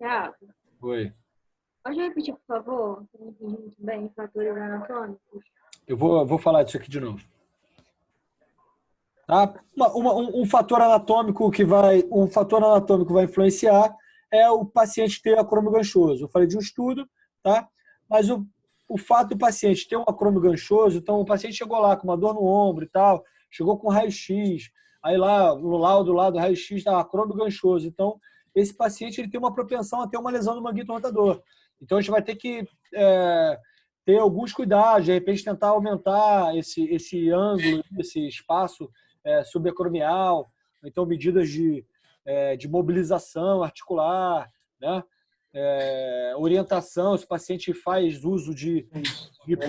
Thiago, Oi. pode repetir, por favor? Eu não entendi muito bem, fatores anatômicos. Eu vou falar disso aqui de novo. Tá? Um fator anatômico que vai influenciar é o paciente ter acrômio ganchoso. Eu falei de um estudo, tá? Mas o fato do paciente ter um acrômio ganchoso, então o paciente chegou lá com uma dor no ombro e tal, chegou com raio-x, aí lá no laudo lá do raio-x está acrômio ganchoso. Então, esse paciente ele tem uma propensão a ter uma lesão do manguito rotador. Então, a gente vai ter que ter alguns cuidados, de repente tentar aumentar esse ângulo, esse espaço subacromial, então medidas de mobilização articular, né? Orientação, se o paciente faz uso de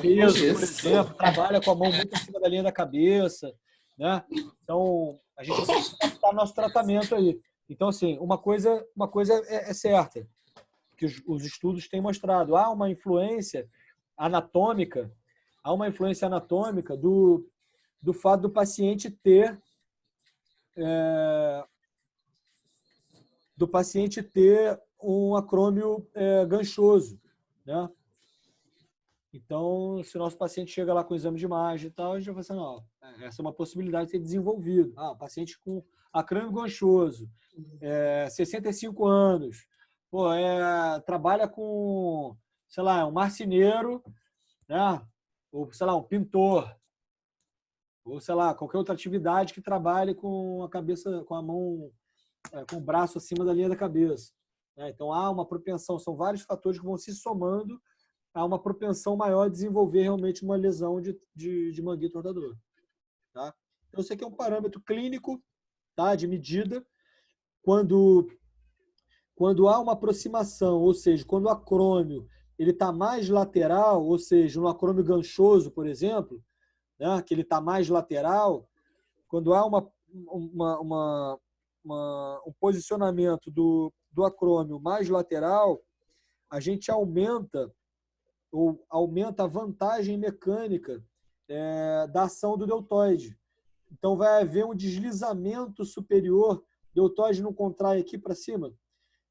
peso, por exemplo, trabalha com a mão muito acima da linha da cabeça, né? Então, a gente vai adaptar nosso tratamento aí. Então, assim, uma coisa é certa, que os estudos têm mostrado, há uma influência anatômica, do fato do paciente ter um acrômio ganchoso, né? Então, se o nosso paciente chega lá com exame de imagem e tal, a gente vai falar assim, não, essa é uma possibilidade de ser desenvolvido. O paciente com acrômio ganchoso, 65 anos, trabalha com, sei lá, um marceneiro, né? Ou, sei lá, um pintor, ou, sei lá, qualquer outra atividade que trabalhe com a cabeça, com a mão, com o braço acima da linha da cabeça. Né? Então, há uma propensão, são vários fatores que vão se somando a uma propensão maior de desenvolver realmente uma lesão de manguito rotador. Tá? Então, isso aqui é um parâmetro clínico, tá? De medida. Quando há uma aproximação, ou seja, quando o acrômio está mais lateral, ou seja, no acrômio ganchoso, por exemplo, né, que ele está mais lateral, quando há um posicionamento do acrômio mais lateral, a gente aumenta a vantagem mecânica da ação do deltoide. Então, vai haver um deslizamento superior, o deltoide não contrai aqui para cima,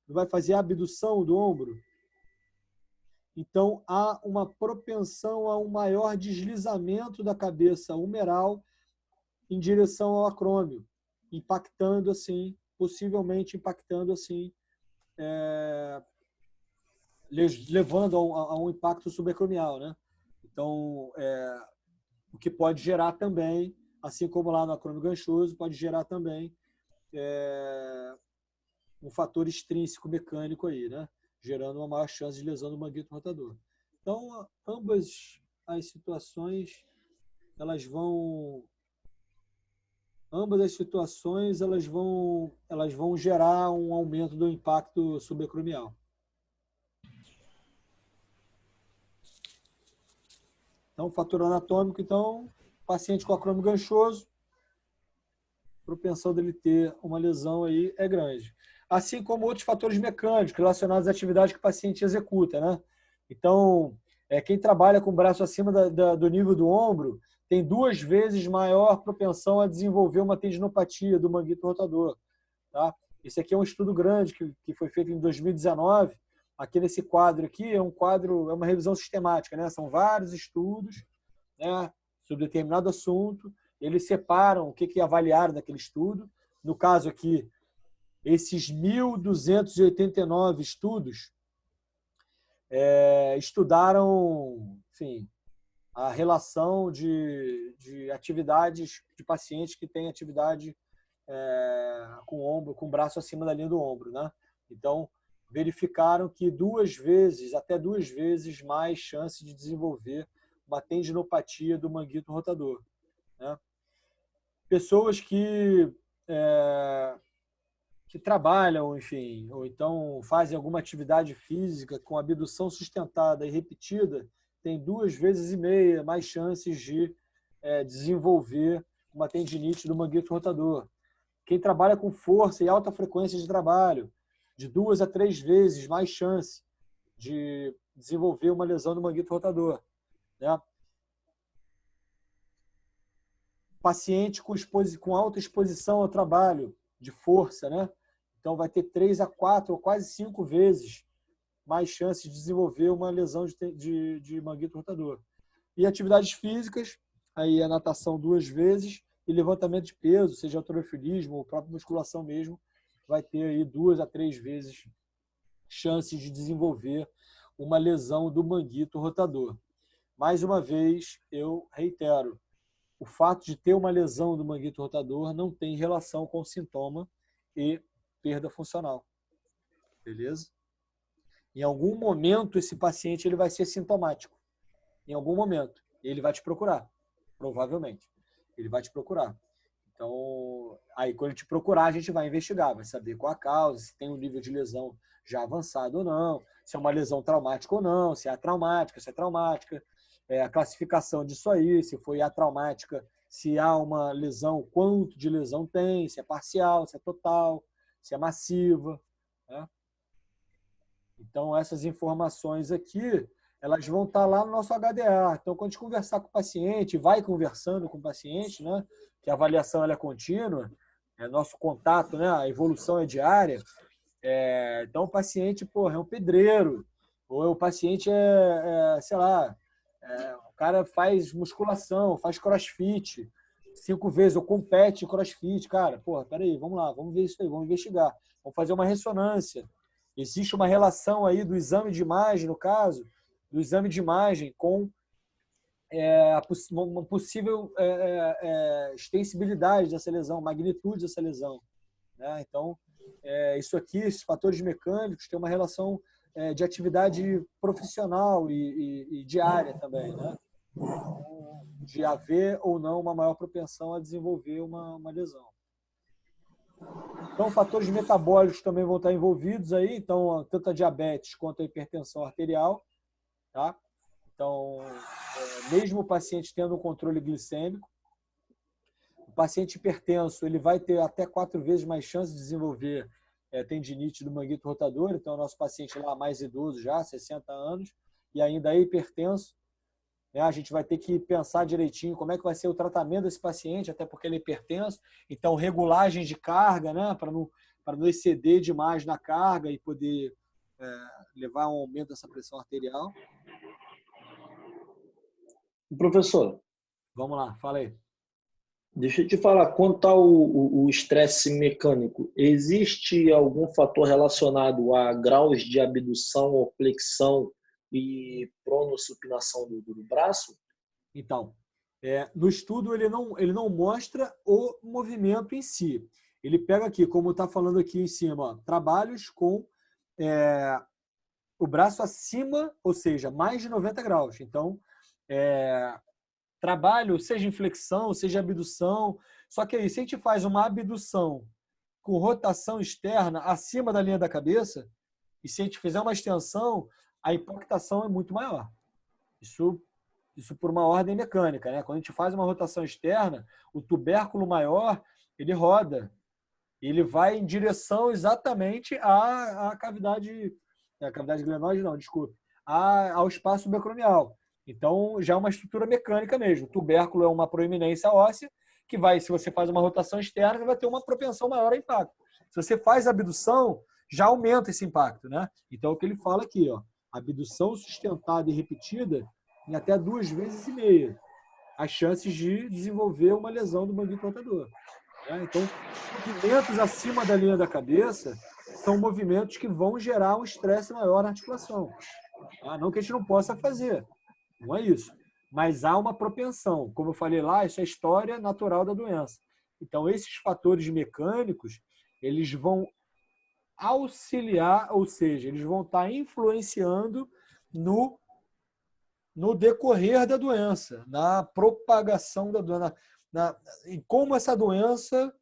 não vai fazer a abdução do ombro. Então, há uma propensão a um maior deslizamento da cabeça humeral em direção ao acrômio, impactando assim, possivelmente impactando assim, levando a um impacto subacromial, né? Então, o que pode gerar também, assim como lá no acrômio ganchoso, pode gerar também um fator extrínseco mecânico aí, né? Gerando uma maior chance de lesão do manguito rotador. Então, ambas as situações, elas vão gerar um aumento do impacto subacromial. Então, fator anatômico, então, paciente com acrômio ganchoso, propensão dele ter uma lesão aí é grande. Assim como outros fatores mecânicos relacionados à atividade que o paciente executa, né? Então, quem trabalha com o braço acima do nível do ombro tem 2 vezes maior propensão a desenvolver uma tendinopatia do manguito rotador. Tá? Esse aqui é um estudo grande que foi feito em 2019. Aqui nesse quadro aqui é uma revisão sistemática, né? São vários estudos, né, sobre determinado assunto. Eles separam o que avaliaram daquele estudo. No caso aqui, esses 1.289 estudos estudaram, enfim, a relação de atividades de pacientes que têm atividade com o braço acima da linha do ombro, né? Então, verificaram que até duas vezes mais chance de desenvolver uma tendinopatia do manguito rotador. Né? Pessoas que trabalham, enfim, ou então fazem alguma atividade física com abdução sustentada e repetida, têm 2,5 vezes mais chances de desenvolver uma tendinite do manguito rotador. Quem trabalha com força e alta frequência de trabalho, de 2 a 3 vezes mais chance de desenvolver uma lesão do manguito rotador. Né? Paciente com alta exposição ao trabalho de força, né? Então, vai ter 3 a 4 ou quase 5 vezes mais chances de desenvolver uma lesão de manguito rotador. E atividades físicas, aí a natação 2 vezes e levantamento de peso, seja halterofilismo ou própria musculação mesmo, vai ter aí 2 a 3 vezes chances de desenvolver uma lesão do manguito rotador. Mais uma vez, eu reitero, o fato de ter uma lesão do manguito rotador não tem relação com sintoma e perda funcional. Beleza? Em algum momento, esse paciente ele vai ser sintomático. Em algum momento. Ele vai te procurar. Provavelmente. Ele vai te procurar. Então, aí quando ele te procurar, a gente vai investigar. Vai saber qual a causa, se tem um nível de lesão já avançado ou não, se é uma lesão traumática ou não, se é atraumática, se é traumática, a classificação disso aí, se foi atraumática, se há uma lesão, quanto de lesão tem, se é parcial, se é total, se é massiva, né? Então, essas informações aqui, elas vão estar lá no nosso HDA. Então, quando a gente conversar com o paciente, vai conversando com o paciente, né? Que a avaliação ela é contínua, nosso contato, né? A evolução é diária. Então, o paciente, porra, é um pedreiro, ou o paciente sei lá, o cara faz musculação, faz crossfit 5 vezes, ou compete em crossfit. Cara, porra, peraí, vamos lá, vamos ver isso aí, vamos investigar. Vamos fazer uma ressonância. Existe uma relação aí do exame de imagem, no caso, do exame de imagem com uma possível extensibilidade dessa lesão, magnitude dessa lesão, né? Então, isso aqui, esses fatores mecânicos, têm uma relação de atividade profissional e diária também, né? De haver ou não uma maior propensão a desenvolver uma lesão. Então, fatores metabólicos também vão estar envolvidos aí, então, tanto a diabetes quanto a hipertensão arterial, tá? Então, mesmo o paciente tendo um controle glicêmico, o paciente hipertenso ele vai ter até 4 vezes mais chance de desenvolver tendinite do manguito rotador. Então, o nosso paciente lá mais idoso já, 60 anos, e ainda é hipertenso, né? A gente vai ter que pensar direitinho como é que vai ser o tratamento desse paciente, até porque ele é hipertenso. Então, regulagem de carga, né? Para não exceder demais na carga e poder levar a um aumento dessa pressão arterial. Professor, vamos lá, fala aí. Deixa eu te falar, quanto ao estresse mecânico, existe algum fator relacionado a graus de abdução ou flexão e pronossupinação do braço? Então, no estudo ele não mostra o movimento em si. Ele pega aqui, como está falando aqui em cima, ó, trabalhos com o braço acima, ou seja, mais de 90 graus. Então, trabalho, seja em flexão, seja abdução. Só que aí, se a gente faz uma abdução com rotação externa acima da linha da cabeça, e se a gente fizer uma extensão, a impactação é muito maior. Isso por uma ordem mecânica, né? Quando a gente faz uma rotação externa, o tubérculo maior, ele roda. Ele vai em direção exatamente à cavidade... A cavidade glenoide, não, desculpe. Ao espaço subacromial. Então, já é uma estrutura mecânica mesmo. O tubérculo é uma proeminência óssea que vai, se você faz uma rotação externa, vai ter uma propensão maior a impacto. Se você faz abdução, já aumenta esse impacto, né? Então, é o que ele fala aqui, ó. Abdução sustentada e repetida em até 2,5 vezes as chances de desenvolver uma lesão do manguito rotador. Né? Então, movimentos acima da linha da cabeça são movimentos que vão gerar um estresse maior na articulação. Tá? Não que a gente não possa fazer, não é isso. Mas há uma propensão. Como eu falei lá, isso é a história natural da doença. Então, esses fatores mecânicos, eles vão auxiliar, ou seja, eles vão estar influenciando no decorrer da doença, na propagação da doença, em como essa doença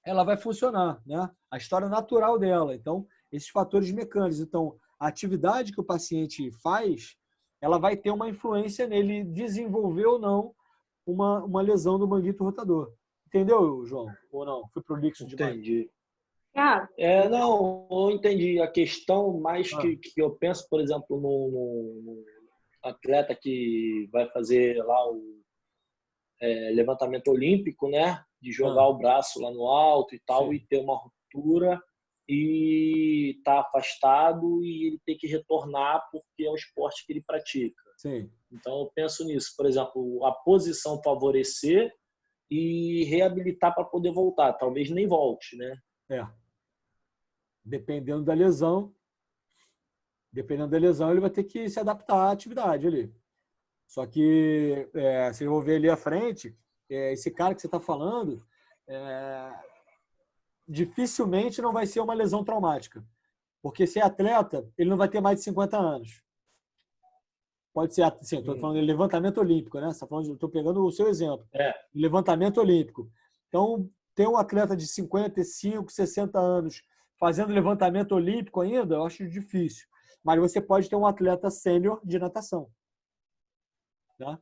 ela vai funcionar, né? A história natural dela. Então, esses fatores mecânicos. Então, a atividade que o paciente faz, ela vai ter uma influência nele desenvolver ou não uma lesão do manguito rotador. Entendeu, João? Ou não? Foi prolixo demais? Entendi. Ah, Não, eu entendi. A questão mais que eu penso, por exemplo, no atleta que vai fazer lá o levantamento olímpico, né? De jogar o braço lá no alto e tal, e ter uma ruptura e está afastado e ele tem que retornar porque é um esporte que ele pratica. Sim. Então, eu penso nisso. Por exemplo, a posição favorecer e reabilitar para poder voltar. Talvez nem volte, né? Dependendo da lesão, ele vai ter que se adaptar à atividade ali. Só que, se eu vou ver ali à frente, esse cara que você está falando, dificilmente não vai ser uma lesão traumática. Porque se é atleta, ele não vai ter mais de 50 anos. Pode ser, assim, estou falando de levantamento olímpico, né? Estou pegando o seu exemplo. Levantamento olímpico. Então, ter um atleta de 55, 60 anos fazendo levantamento olímpico ainda, eu acho difícil. Mas você pode ter um atleta sênior de natação. Né?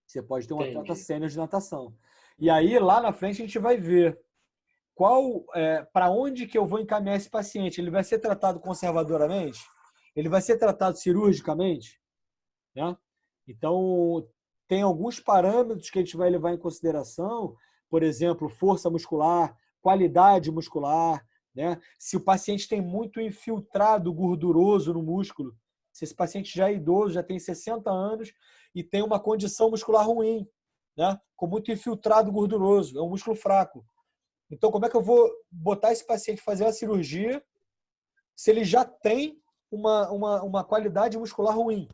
Você pode ter um atleta sênior de natação. E aí, lá na frente, a gente vai ver para onde que eu vou encaminhar esse paciente. Ele vai ser tratado conservadoramente? Ele vai ser tratado cirurgicamente? Né? Então, tem alguns parâmetros que a gente vai levar em consideração, por exemplo, força muscular, qualidade muscular, né? Se o paciente tem muito infiltrado gorduroso no músculo, se esse paciente já é idoso, já tem 60 anos e tem uma condição muscular ruim, né? Com muito infiltrado gorduroso, é um músculo fraco. Então, como é que eu vou botar esse paciente fazer uma cirurgia se ele já tem uma qualidade muscular ruim?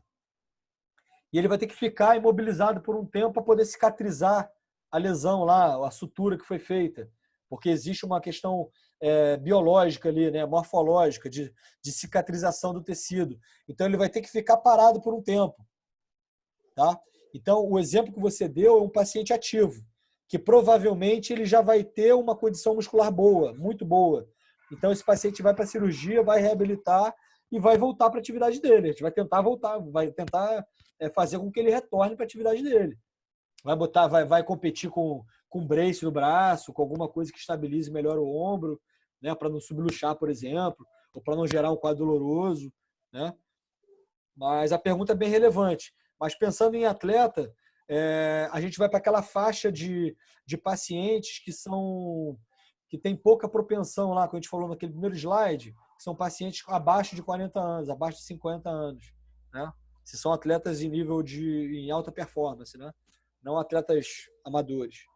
E ele vai ter que ficar imobilizado por um tempo para poder cicatrizar a lesão lá, a sutura que foi feita. Porque existe uma questão biológica ali, né, morfológica, de cicatrização do tecido. Então, ele vai ter que ficar parado por um tempo. Tá? Então, o exemplo que você deu é um paciente ativo, que provavelmente ele já vai ter uma condição muscular boa, muito boa. Então, esse paciente vai para a cirurgia, vai reabilitar e vai voltar para a atividade dele. A gente vai tentar voltar, vai tentar fazer com que ele retorne para a atividade dele. Vai competir com brace no braço, com alguma coisa que estabilize melhor o ombro, né, para não subluxar, por exemplo, ou para não gerar um quadro doloroso, né? Mas a pergunta é bem relevante. Mas pensando em atleta, a gente vai para aquela faixa de pacientes que tem pouca propensão lá, como a gente falou naquele primeiro slide, que são pacientes abaixo de 40 anos, abaixo de 50 anos, né? Se são atletas em alta performance, né? Não atletas amadores.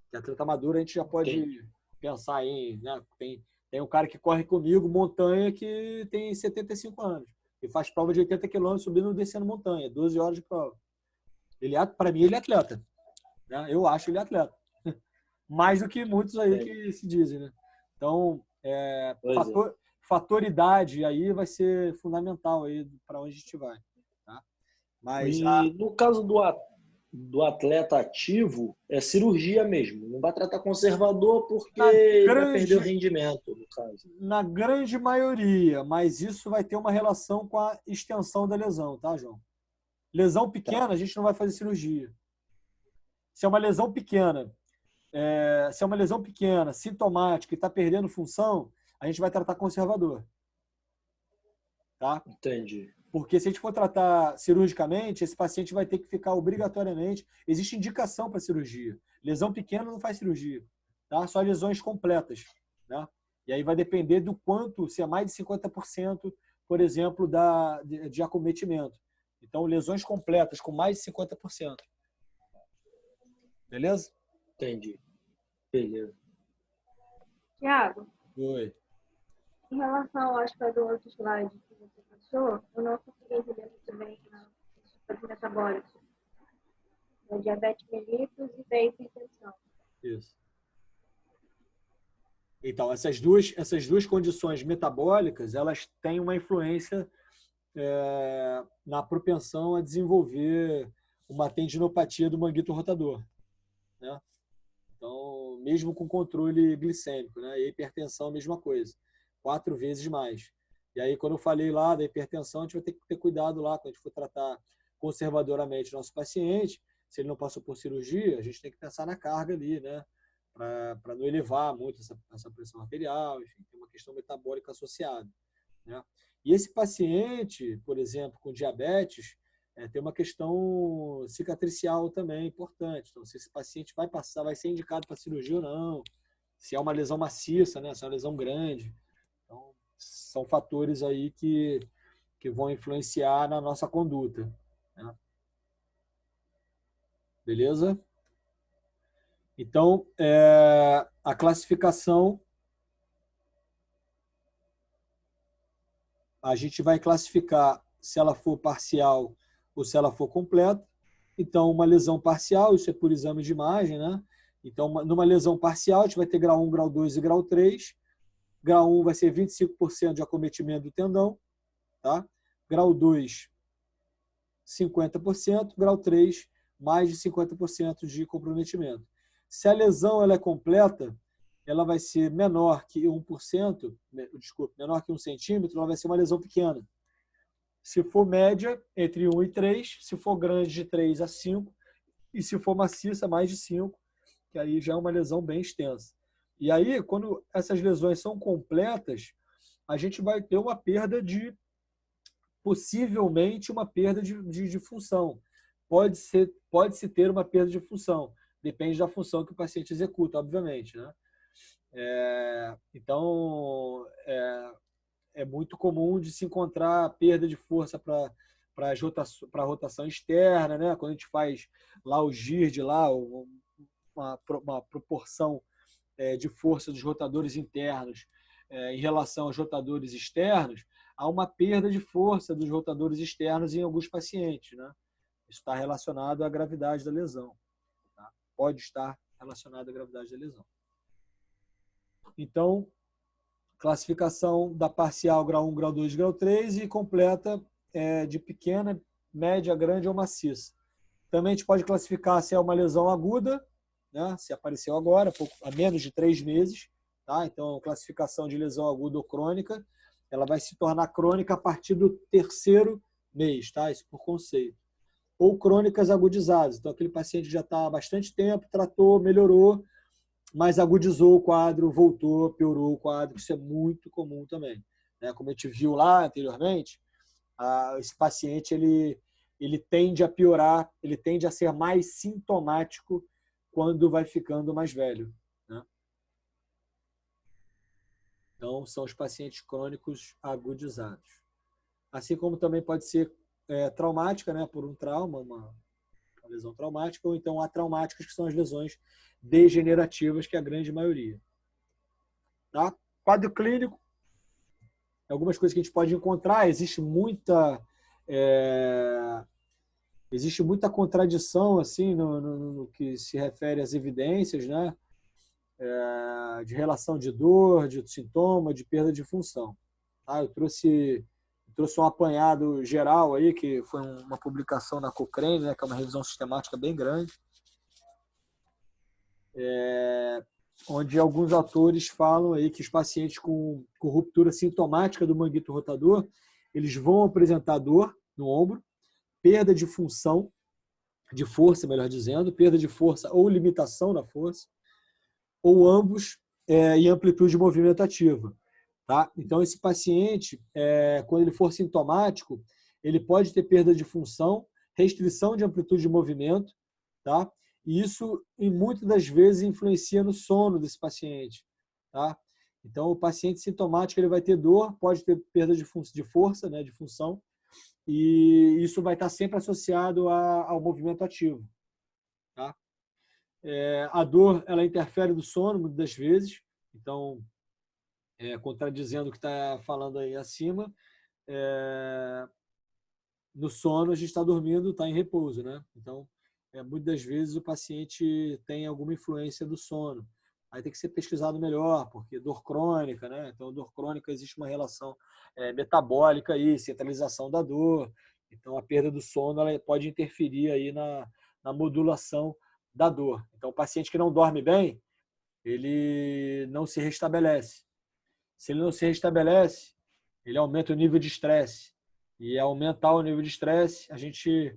Porque atleta amador a gente já pode pensar em, né? Tem um cara que corre comigo montanha que tem 75 anos e faz prova de 80 quilômetros subindo e descendo montanha, 12 horas de prova. Para mim ele é atleta, né? Eu acho ele atleta. Mais do que muitos aí que se dizem, né? Então, fator idade aí vai ser fundamental aí para onde a gente vai. Tá? Mas no caso do atleta ativo, é cirurgia mesmo. Não vai tratar conservador porque ele vai perder o rendimento, no caso. Na grande maioria, mas isso vai ter uma relação com a extensão da lesão, tá, João? Lesão pequena, a gente não vai fazer cirurgia. Se é uma lesão pequena, sintomática e está perdendo função, a gente vai tratar conservador. Tá? Entendi. Porque se a gente for tratar cirurgicamente, esse paciente vai ter que ficar obrigatoriamente... Existe indicação para cirurgia. Lesão pequena não faz cirurgia. Tá? Só lesões completas. Né? E aí vai depender do quanto, se é mais de 50%, por exemplo, de acometimento. Então, lesões completas com mais de 50%. Beleza? Entendi. Beleza. Tiago, Oi. em relação, acho que do outro slide que você passou, eu não consegui entender muito bem os fatores metabólicos. Da diabetes mellitus e da hipertensão. Isso. Então, essas duas condições metabólicas, elas têm uma influência na propensão a desenvolver uma tendinopatia do manguito rotador. Né? Então, mesmo com controle glicêmico, né? E a hipertensão, a mesma coisa. 4 vezes mais. E aí, quando eu falei lá da hipertensão, a gente vai ter que ter cuidado lá, quando a gente for tratar conservadoramente o nosso paciente, se ele não passou por cirurgia, a gente tem que pensar na carga ali, né? Para não elevar muito essa pressão arterial, enfim, tem uma questão metabólica associada. Né? E esse paciente, por exemplo, com diabetes, tem uma questão cicatricial também importante. Então, se esse paciente vai ser indicado para cirurgia ou não, se é uma lesão maciça, né? Se é uma lesão grande, Então, são fatores aí que vão influenciar na nossa conduta, né? Beleza? Então, a classificação, a gente vai classificar se ela for parcial ou se ela for completa. Então, uma lesão parcial, isso é por exame de imagem, né? Então, numa lesão parcial, a gente vai ter grau 1, grau 2 e grau 3. Grau 1 vai ser 25% de acometimento do tendão, tá? Grau 2, 50%. Grau 3, mais de 50% de comprometimento. Se a lesão ela é completa, ela vai ser menor que 1%, desculpa, menor que 1 centímetro, ela vai ser uma lesão pequena. Se for média, entre 1 e 3, se for grande, de 3 a 5, e se for maciça, mais de 5, que aí já é uma lesão bem extensa. E aí, quando essas lesões são completas, a gente vai ter uma perda possivelmente uma perda de função. Pode-se ter uma perda de função, depende da função que o paciente executa, obviamente, né? Então, é muito comum de se encontrar perda de força para a rotação externa, né? Quando a gente faz lá o GIRD, lá, uma proporção de força dos rotadores internos em relação aos rotadores externos, há uma perda de força dos rotadores externos em alguns pacientes, né? Isso está relacionado à gravidade da lesão, tá? Pode estar relacionado à gravidade da lesão. Então, classificação da parcial grau 1, grau 2, grau 3 e completa de pequena, média, grande ou maciça. Também a gente pode classificar se é uma lesão aguda, né? Se apareceu agora, há menos de 3 meses. Tá? Então, classificação de lesão aguda ou crônica, ela vai se tornar crônica a partir do 3º mês, tá? Isso por conceito. Ou crônicas agudizadas. Então, aquele paciente já está há bastante tempo, tratou, melhorou, mas agudizou o quadro, voltou, piorou o quadro. Isso é muito comum também, né? Como a gente viu lá anteriormente, esse paciente ele tende a piorar, ele tende a ser mais sintomático quando vai ficando mais velho, né? Então, são os pacientes crônicos agudizados. Assim como também pode ser traumática, né, por um trauma, uma lesão traumática, ou então atraumáticas, que são as lesões degenerativas, que é a grande maioria. Tá? Quadro clínico, algumas coisas que a gente pode encontrar, existe muita contradição assim no que se refere às evidências, né, de relação de dor, de sintoma, de perda de função. Tá? Eu trouxe um apanhado geral aí, que foi uma publicação na Cochrane, né, que é uma revisão sistemática bem grande, onde alguns autores falam aí que os pacientes com ruptura sintomática do manguito rotador, eles vão apresentar dor no ombro, perda de função, de força, melhor dizendo, perda de força ou limitação na força, ou ambos em amplitude movimentativa. Tá? Então, esse paciente, quando ele for sintomático, ele pode ter perda de função, restrição de amplitude de movimento, tá? E isso, muitas das vezes, influencia no sono desse paciente. Tá? Então, o paciente sintomático ele vai ter dor, pode ter perda de força, né, de função, e isso vai estar sempre associado ao movimento ativo. Tá? A dor, ela interfere no sono, muitas das vezes. Então, contradizendo o que está falando aí acima, no sono a gente está dormindo, está em repouso, né? Então, muitas das vezes o paciente tem alguma influência do sono. Aí tem que ser pesquisado melhor, porque dor crônica, né? Então, dor crônica, existe uma relação metabólica aí, centralização da dor. Então, a perda do sono ela pode interferir aí na modulação da dor. Então, o paciente que não dorme bem, ele não se restabelece. Se ele não se restabelece, ele aumenta o nível de estresse. E ao aumentar o nível de estresse, a gente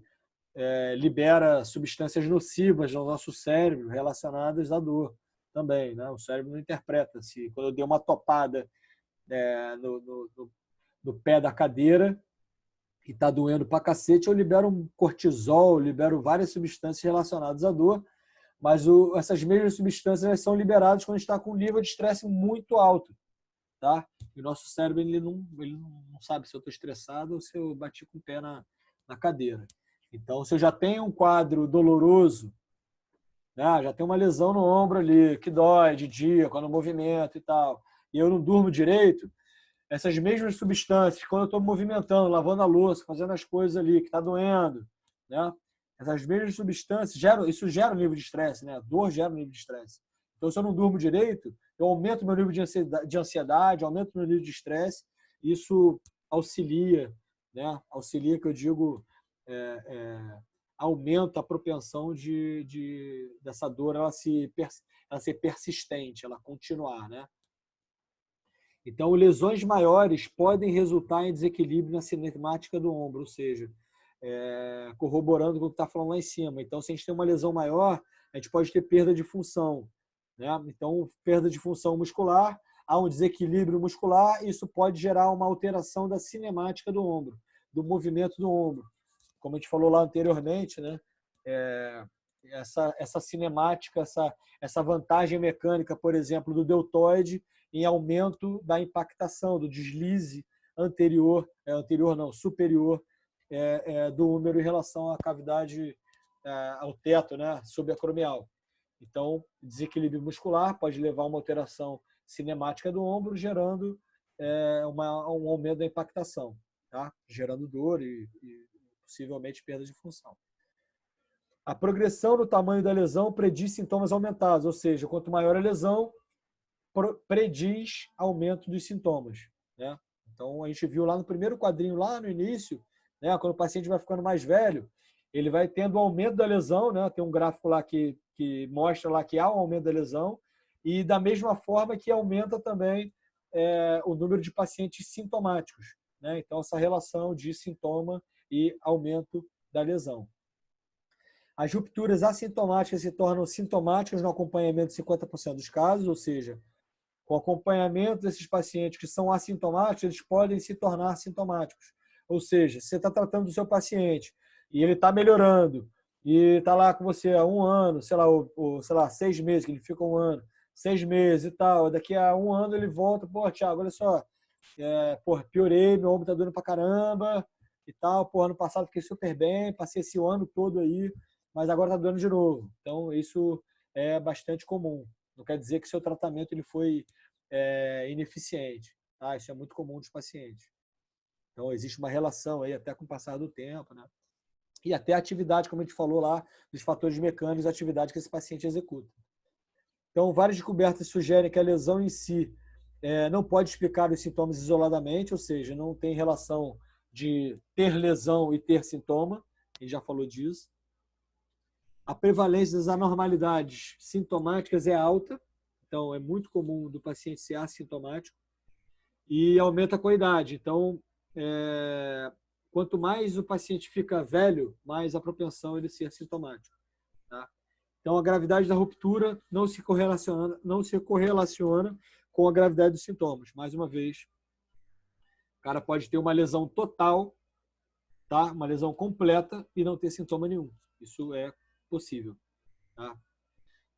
libera substâncias nocivas no nosso cérebro relacionadas à dor também, né? O cérebro não interpreta. Se quando eu dei uma topada no pé da cadeira e está doendo pra cacete, eu libero um cortisol, libero várias substâncias relacionadas à dor, mas essas mesmas substâncias são liberadas quando a gente está com um nível de estresse muito alto. tá? E o nosso cérebro ele não sabe se eu estou estressado ou se eu bati com o pé na cadeira. Então, se eu já tenho um quadro doloroso, né, já tenho uma lesão no ombro ali, que dói de dia, quando eu movimento e tal, e eu não durmo direito, essas mesmas substâncias, quando eu estou movimentando, lavando a louça, fazendo as coisas ali, que está doendo, né? Essas mesmas substâncias, isso gera um nível de estresse, né? A dor gera um nível de estresse. Então, se eu não durmo direito, eu aumento meu nível de ansiedade, aumento meu nível de estresse, isso auxilia, né? Auxilia, que eu digo, aumenta a propensão dessa dor ela ser persistente, ela continuar, né? Então, lesões maiores podem resultar em desequilíbrio na cinemática do ombro, ou seja, corroborando com o que está falando lá em cima. Então, se a gente tem uma lesão maior, a gente pode ter perda de função, né? Então, perda de função muscular, há um desequilíbrio muscular, e isso pode gerar uma alteração da cinemática do ombro, do movimento do ombro. Como a gente falou lá anteriormente, né? Essa cinemática, essa vantagem mecânica, por exemplo, do deltoide em aumento da impactação, do deslize superior do húmero em relação à cavidade, ao teto, né, subacromial. Então, desequilíbrio muscular pode levar a uma alteração cinemática do ombro, gerando um aumento da impactação, tá? Gerando dor e possivelmente perda de função. A progressão do tamanho da lesão prediz sintomas aumentados, ou seja, quanto maior a lesão, prediz aumento dos sintomas, né? Então, a gente viu lá no primeiro quadrinho, lá no início, né, quando o paciente vai ficando mais velho, ele vai tendo um aumento da lesão, né? Tem um gráfico lá que mostra lá que há um aumento da lesão, e da mesma forma que aumenta também o número de pacientes sintomáticos, né? Então, essa relação de sintoma e aumento da lesão. As rupturas assintomáticas se tornam sintomáticas no acompanhamento de 50% dos casos, ou seja, com o acompanhamento desses pacientes que são assintomáticos, eles podem se tornar sintomáticos. Ou seja, se você está tratando do seu paciente e ele está melhorando e está lá com você há um ano, sei lá, 6 meses, que ele fica um ano, 6 meses e tal, daqui a um ano ele volta, pô, Thiago, olha só, piorei, meu ombro está doendo pra caramba e tal, pô, ano passado fiquei super bem, passei esse ano todo aí, mas agora está doendo de novo. Então, isso é bastante comum. Não quer dizer que seu tratamento ele foi ineficiente. Tá? Isso é muito comum dos pacientes. Então, existe uma relação aí até com o passar do tempo, né? E até a atividade, como a gente falou lá, dos fatores mecânicos, a atividade que esse paciente executa. Então, várias descobertas sugerem que a lesão em si não pode explicar os sintomas isoladamente, ou seja, não tem relação de ter lesão e ter sintoma. A gente já falou disso. A prevalência das anormalidades sintomáticas é alta, então é muito comum do paciente ser assintomático, e aumenta com a idade. Então, quanto mais o paciente fica velho, mais a propensão ele ser sintomático. Tá? Então, a gravidade da ruptura não se correlaciona com a gravidade dos sintomas. Mais uma vez, o cara pode ter uma lesão total, tá? Uma lesão completa e não ter sintoma nenhum. Isso é possível. Tá?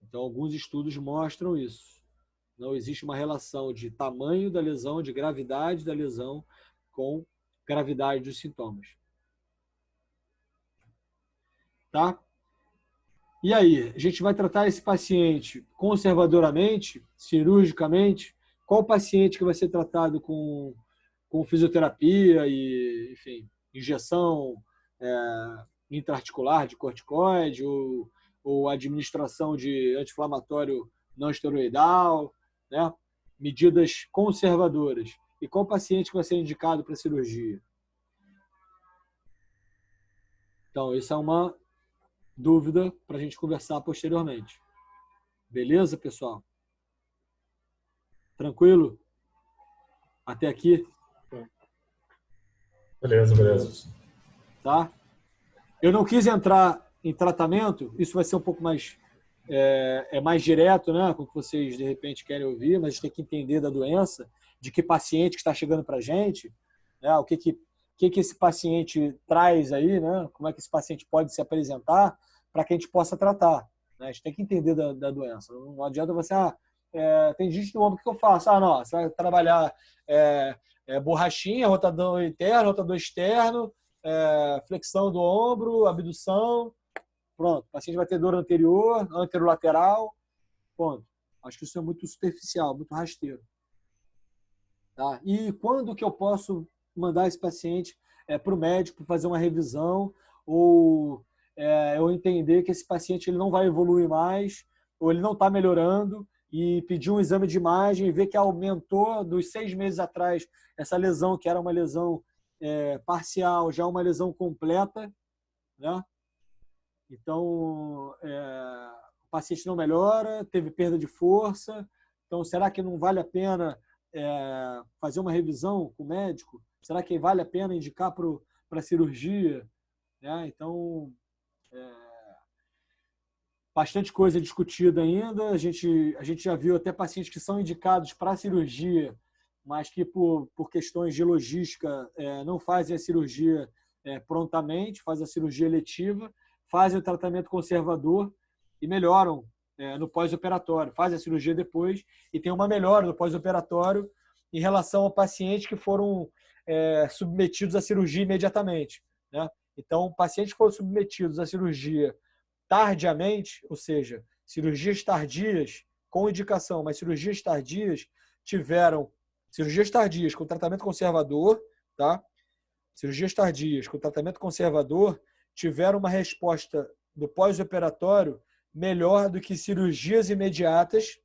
Então, alguns estudos mostram isso. Não existe uma relação de tamanho da lesão, de gravidade da lesão com gravidade dos sintomas. Tá? E aí, a gente vai tratar esse paciente conservadoramente, cirurgicamente? Qual paciente que vai ser tratado com fisioterapia e, enfim, injeção intraarticular de corticoide ou administração de anti-inflamatório não esteroidal, né? Medidas conservadoras. E qual paciente que vai ser indicado para cirurgia? Então, isso é uma dúvida para a gente conversar posteriormente. Beleza, pessoal? Tranquilo? Até aqui? Beleza. Tá? Eu não quis entrar em tratamento, isso vai ser um pouco mais mais direto, né, com o que vocês de repente querem ouvir, mas a gente tem que entender da doença, de que paciente que está chegando para a gente, né, o que esse paciente traz aí, né, como é que esse paciente pode se apresentar para que a gente possa tratar. Né? A gente tem que entender da doença. Não adianta você, tendinite do ombro, o que eu faço? Ah, não, você vai trabalhar borrachinha, rotador interno, rotador externo, flexão do ombro, abdução. Pronto, o paciente vai ter dor anterior, anterolateral. Ponto. Acho que isso é muito superficial, muito rasteiro. Tá? E quando que eu posso mandar esse paciente para o médico fazer uma revisão ou eu entender que esse paciente ele não vai evoluir mais ou ele não está melhorando e pedir um exame de imagem e ver que aumentou dos 6 meses atrás essa lesão, que era uma lesão parcial, já uma lesão completa, né? Então, o paciente não melhora, teve perda de força. Então, será que não vale a pena fazer uma revisão com o médico? Será que vale a pena indicar para cirurgia? Né? Então, bastante coisa discutida ainda. A gente já viu até pacientes que são indicados para cirurgia, mas que por questões de logística não fazem a cirurgia prontamente, fazem a cirurgia eletiva, fazem o tratamento conservador e melhoram no pós-operatório. Fazem a cirurgia depois e tem uma melhora no pós-operatório em relação a pacientes que foram submetidos à cirurgia imediatamente. Né? Então, pacientes que foram submetidos à cirurgia tardiamente, ou seja, cirurgias tardias com indicação, mas cirurgias tardias com tratamento conservador, tá? Cirurgias tardias com tratamento conservador tiveram uma resposta do pós-operatório melhor do que cirurgias imediatas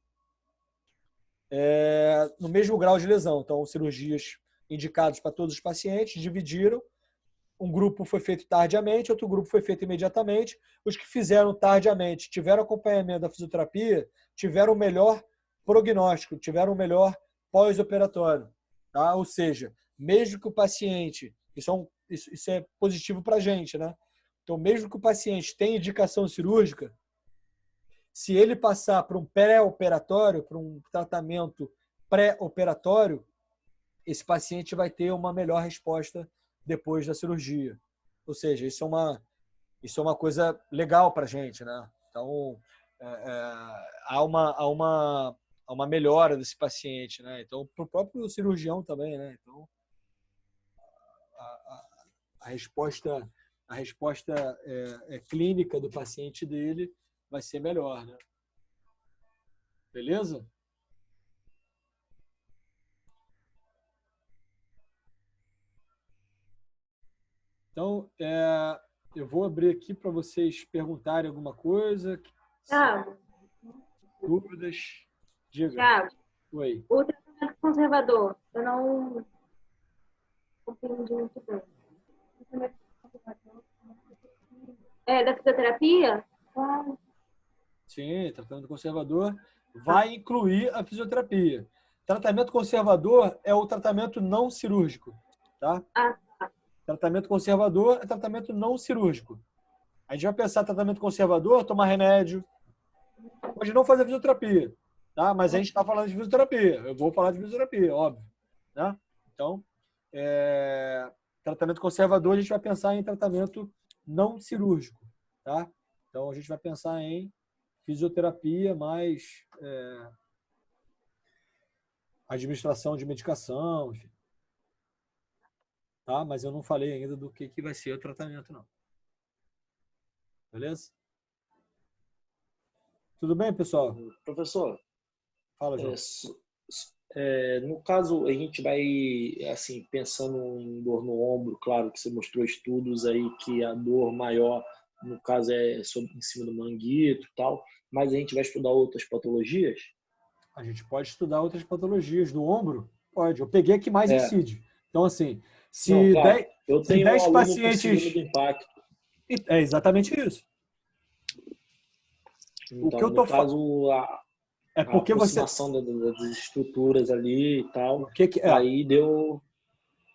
no mesmo grau de lesão. Então, cirurgias indicadas para todos os pacientes, dividiram. Um grupo foi feito tardiamente, outro grupo foi feito imediatamente. Os que fizeram tardiamente tiveram acompanhamento da fisioterapia, tiveram o melhor prognóstico, tiveram o melhor pós-operatório. Tá? Ou seja, mesmo que o paciente... Isso é positivo para a gente, né? Então, mesmo que o paciente tenha indicação cirúrgica, se ele passar para um pré-operatório, para um tratamento pré-operatório, esse paciente vai ter uma melhor resposta depois da cirurgia. Ou seja, isso é uma coisa legal para a gente, né? Então, há uma melhora desse paciente, né? Então, para o próprio cirurgião também, né? Então, a resposta clínica do paciente dele vai ser melhor, né? Beleza? Então, eu vou abrir aqui para vocês perguntarem alguma coisa. Thiago, Dúvidas? Diga. Thiago, Oi. o tratamento conservador, eu não compreendi muito bem. O tratamento conservador da fisioterapia? Sim, tratamento conservador vai incluir a fisioterapia. Tratamento conservador é o tratamento não cirúrgico, tá? Tá. Tratamento conservador é tratamento não cirúrgico. A gente vai pensar tratamento conservador, tomar remédio, pode não fazer fisioterapia, tá? Mas a gente está falando de fisioterapia. Eu vou falar de fisioterapia, óbvio, né? Então, tratamento conservador, a gente vai pensar em tratamento não cirúrgico, tá? Então, a gente vai pensar em fisioterapia mais administração de medicação, enfim. Tá? Mas eu não falei ainda do que vai ser o tratamento, não. Beleza? Tudo bem, pessoal? Professor, Fala, João. no caso, a gente vai, assim, pensando em dor no ombro, claro que você mostrou estudos aí que a dor maior, no caso, em cima do manguito e tal, mas a gente vai estudar outras patologias? A gente pode estudar outras patologias do ombro? Pode. Eu peguei a que mais incide. Então, assim, se 10 pacientes... do impacto. É exatamente isso. Então, o que eu tô falando é porque a aproximação das estruturas ali e tal, aí deu...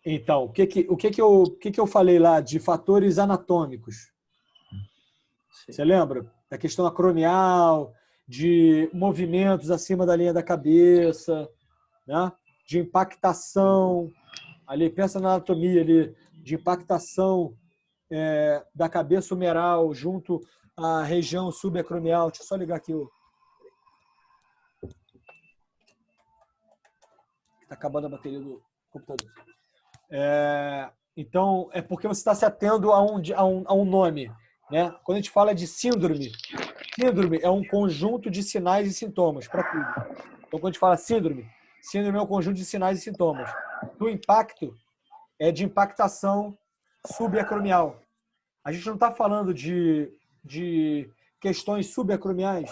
Então, o que eu falei lá de fatores anatômicos? Sim. Você lembra? Da questão acromial, de movimentos acima da linha da cabeça, né? De impactação, ali, pensa na anatomia ali, de impactação da cabeça humeral junto à região subacromial. Deixa eu só ligar aqui Está acabando a bateria do computador. Então, é porque você está se atendo a um nome. Né? Quando a gente fala de síndrome é um conjunto de sinais e sintomas para tudo. Então, quando a gente fala síndrome é um conjunto de sinais e sintomas. O impacto é de impactação subacromial. A gente não está falando de questões subacromiais.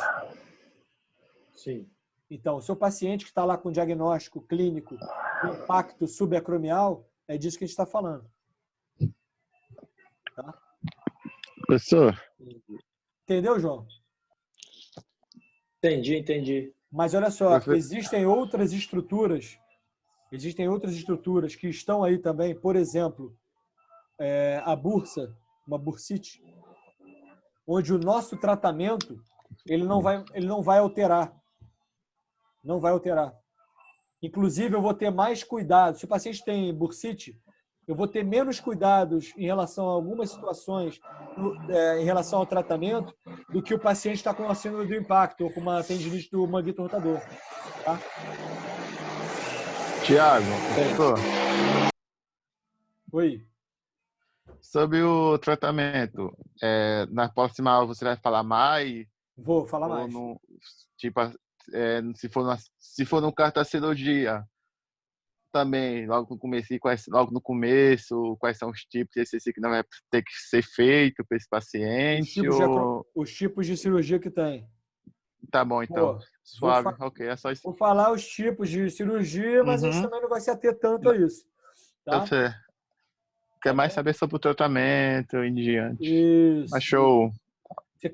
Sim. Então, o seu paciente que está lá com diagnóstico clínico de impacto subacromial, é disso que a gente está falando. Tá? Professor, Entendeu, João? Entendi. Mas olha só, existem outras estruturas que estão aí também, por exemplo, a bursa, uma bursite, onde o nosso tratamento ele não vai alterar. Não vai alterar. Inclusive, eu vou ter mais cuidado. Se o paciente tem bursite, eu vou ter menos cuidados em relação a algumas situações, em relação ao tratamento, do que o paciente está com a síndrome do impacto ou com uma tendinite do manguito rotador. Tá? Tiago, professor, Oi. sobre o tratamento, na próxima aula você vai falar mais? Vou falar mais. Tipo, se for no caso da cirurgia, também, logo no começo, quais são os tipos de exercício que não vai ter que ser feito para esse paciente? Os tipos de cirurgia que tem. Tá bom, então. Pô, Suave, ok, é só isso. Vou falar os tipos de cirurgia, mas a gente também não vai se ater tanto a isso. Tá? Eu sei. Quer mais saber sobre o tratamento em diante. Isso. Mas show.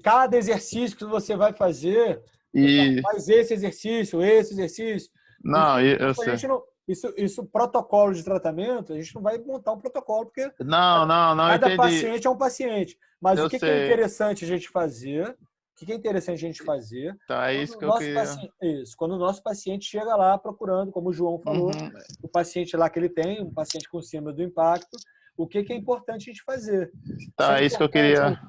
Cada exercício que você vai fazer, faz esse exercício. Não, eu sei. Isso, protocolo de tratamento, a gente não vai montar um protocolo, porque não, cada entendi. paciente é um paciente. Mas Eu o que sei. é interessante a gente fazer? O que é interessante a gente fazer? Então, é isso que eu queria. Quando o nosso paciente chega lá procurando, como o João falou, o paciente lá que ele tem, um paciente com síndrome do impacto, o que é importante a gente fazer? Tá, é isso que eu queria.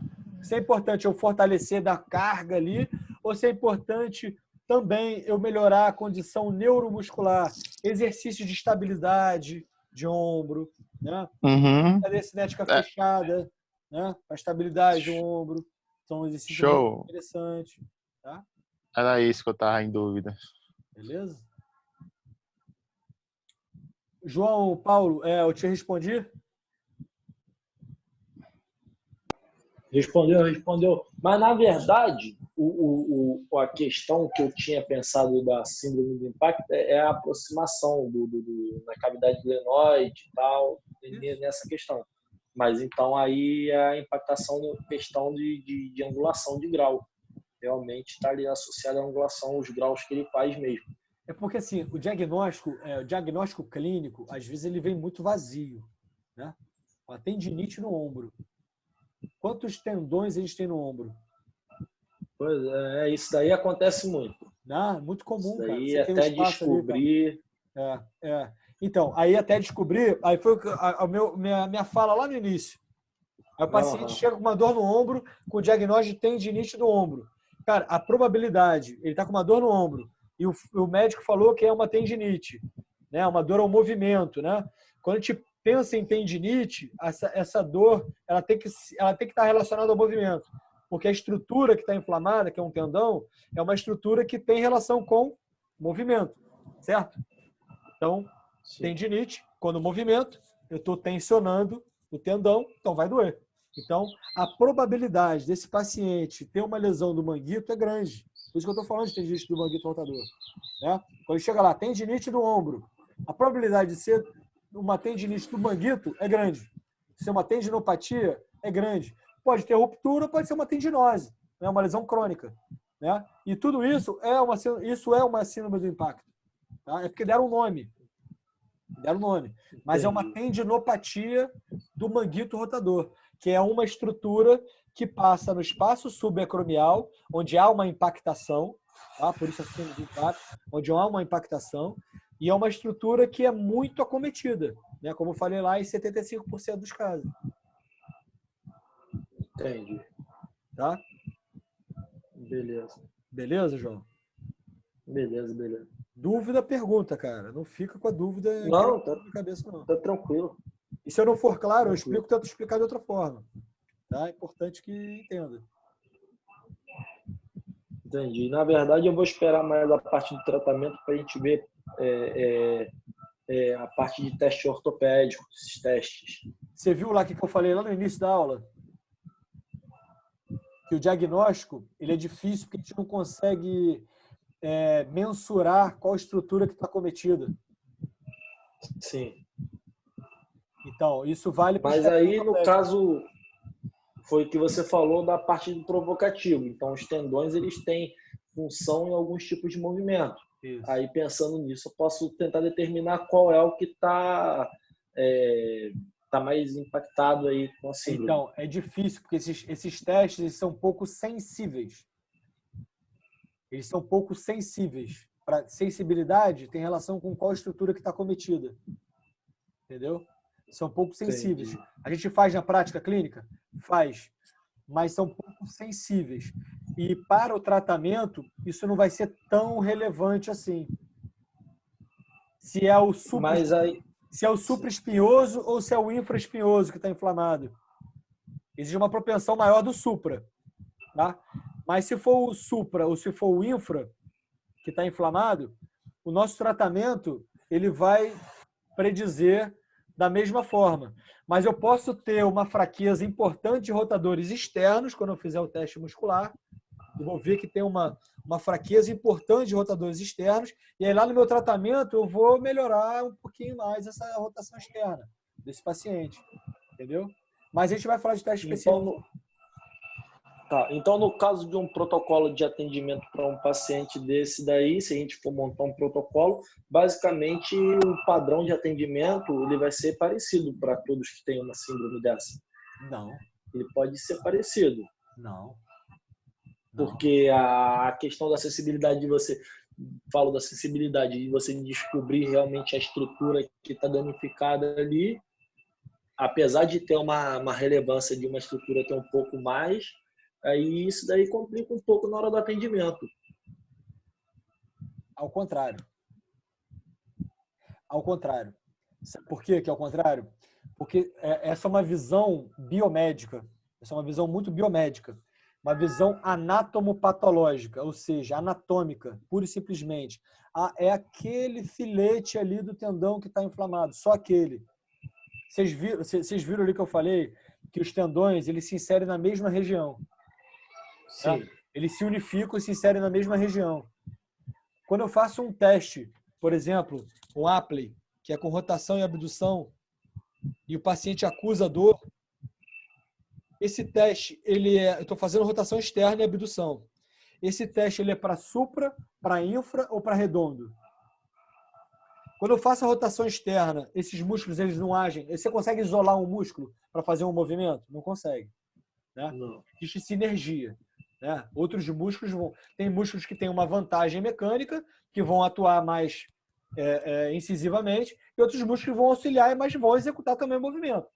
Se é importante eu fortalecer da carga ali, ou se é importante também eu melhorar a condição neuromuscular, exercício de estabilidade de ombro, né? Cadê a cinética fechada, né? A estabilidade do ombro. São exercícios muito interessantes. Tá? Era isso que eu estava em dúvida. Beleza? João, Paulo, eu te respondi? Respondeu. Mas, na verdade, a questão que eu tinha pensado da síndrome do impacto é a aproximação na cavidade glenoide e tal, nessa questão. Mas, então, aí a impactação na questão de angulação de grau. Realmente está ali associada à angulação, os graus que ele faz mesmo. É porque, assim, o diagnóstico clínico, às vezes, ele vem muito vazio. Né? Uma tendinite no ombro. Quantos tendões a gente tem no ombro? Pois é, isso daí acontece muito. Não, muito comum, isso daí, cara. Você até descobrir. Ali, Então, aí até descobrir, aí foi minha fala lá no início. Aí o paciente chega com uma dor no ombro, com o diagnóstico de tendinite do ombro. Cara, a probabilidade, ele está com uma dor no ombro, e o médico falou que é uma tendinite, né? Uma dor ao movimento, né? Quando a gente pensa em tendinite, essa dor ela tem que estar relacionada ao movimento, porque a estrutura que está inflamada, que é um tendão, é uma estrutura que tem relação com movimento, certo? Então, tendinite, quando movimento, eu estou tensionando o tendão, então vai doer. Então, a probabilidade desse paciente ter uma lesão do manguito é grande. Por isso que eu estou falando de tendinite do manguito rotador. Né? Quando chega lá, tendinite do ombro, a probabilidade de ser uma tendinite do manguito é grande. Ser uma tendinopatia é grande. Pode ter ruptura, pode ser uma tendinose, né? Uma lesão crônica. Né? E tudo isso é uma síndrome do impacto. Tá? É porque deram um nome. Mas é uma tendinopatia do manguito rotador, que é uma estrutura que passa no espaço subacromial, onde há uma impactação, tá? Por isso a síndrome do impacto, onde há uma impactação, e é uma estrutura que é muito acometida, né? Como eu falei lá, em 75% dos casos. Entendi. Tá? Beleza. Beleza, João? Beleza. Dúvida, pergunta, cara. Não fica com a dúvida Não, na cabeça, não. tá tranquilo. E se eu não for claro, eu Tranquilo. tento explicar de outra forma. Tá? É importante que entenda. Entendi. Na verdade, eu vou esperar mais a parte do tratamento para a gente ver a parte de teste ortopédico, esses testes. Você viu lá que eu falei lá no início da aula? Que o diagnóstico ele é difícil porque a gente não consegue mensurar qual estrutura que está cometida. Sim. Então, isso vale para Mas aí, no caso, foi o que você falou da parte do provocativo. Então, os tendões eles têm função em alguns tipos de movimento. Isso. Aí, pensando nisso, eu posso tentar determinar qual é o que está mais impactado aí com a síndrome. Então, é difícil, porque esses testes eles são pouco sensíveis. Eles são pouco sensíveis. Para sensibilidade, tem relação com qual estrutura que está cometida. Entendeu? São pouco sensíveis. Entendi. A gente faz na prática clínica? Faz. Mas são pouco sensíveis. E para o tratamento, isso não vai ser tão relevante assim. Se é o supraespinhoso ou se é o infraespinhoso que está inflamado. Existe uma propensão maior do supra. Tá? Mas se for o supra ou se for o infra que está inflamado, o nosso tratamento ele vai predizer da mesma forma. Mas eu posso ter uma fraqueza importante de rotadores externos quando eu fizer o teste muscular. Eu vou ver que tem uma fraqueza importante de rotadores externos e aí lá no meu tratamento eu vou melhorar um pouquinho mais essa rotação externa desse paciente. Entendeu? Mas a gente vai falar de teste específico. Então, no caso de um protocolo de atendimento para um paciente desse daí, se a gente for montar um protocolo, basicamente o padrão de atendimento ele vai ser parecido para todos que têm uma síndrome dessa. Não. Ele pode ser parecido. Não. Porque a questão da acessibilidade de você, falo da acessibilidade, de você descobrir realmente a estrutura que está danificada ali, apesar de ter uma relevância de uma estrutura ter um pouco mais, aí isso daí complica um pouco na hora do atendimento. Ao contrário. Ao contrário. Sabe por quê que é ao contrário? Porque essa é uma visão biomédica. Essa é uma visão muito biomédica. Uma visão anatomopatológica, ou seja, anatômica, pura e simplesmente. É aquele filete ali do tendão que está inflamado, só aquele. Vocês viram ali que eu falei que os tendões eles se inserem na mesma região. Sim. Tá? Eles se unificam e se inserem na mesma região. Quando eu faço um teste, por exemplo, um Apley, que é com rotação e abdução, e o paciente acusa dor, esse teste, eu estou fazendo rotação externa e abdução. Esse teste ele é para supra, para infra ou para redondo? Quando eu faço a rotação externa, esses músculos eles não agem. Você consegue isolar um músculo para fazer um movimento? Não consegue. Né? Não. Existe sinergia. Né? Outros músculos tem músculos que têm uma vantagem mecânica, que vão atuar mais incisivamente, e outros músculos que vão auxiliar, mas vão executar também o movimento.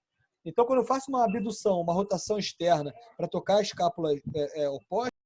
Então, quando eu faço uma abdução, uma rotação externa para tocar a escápula oposta,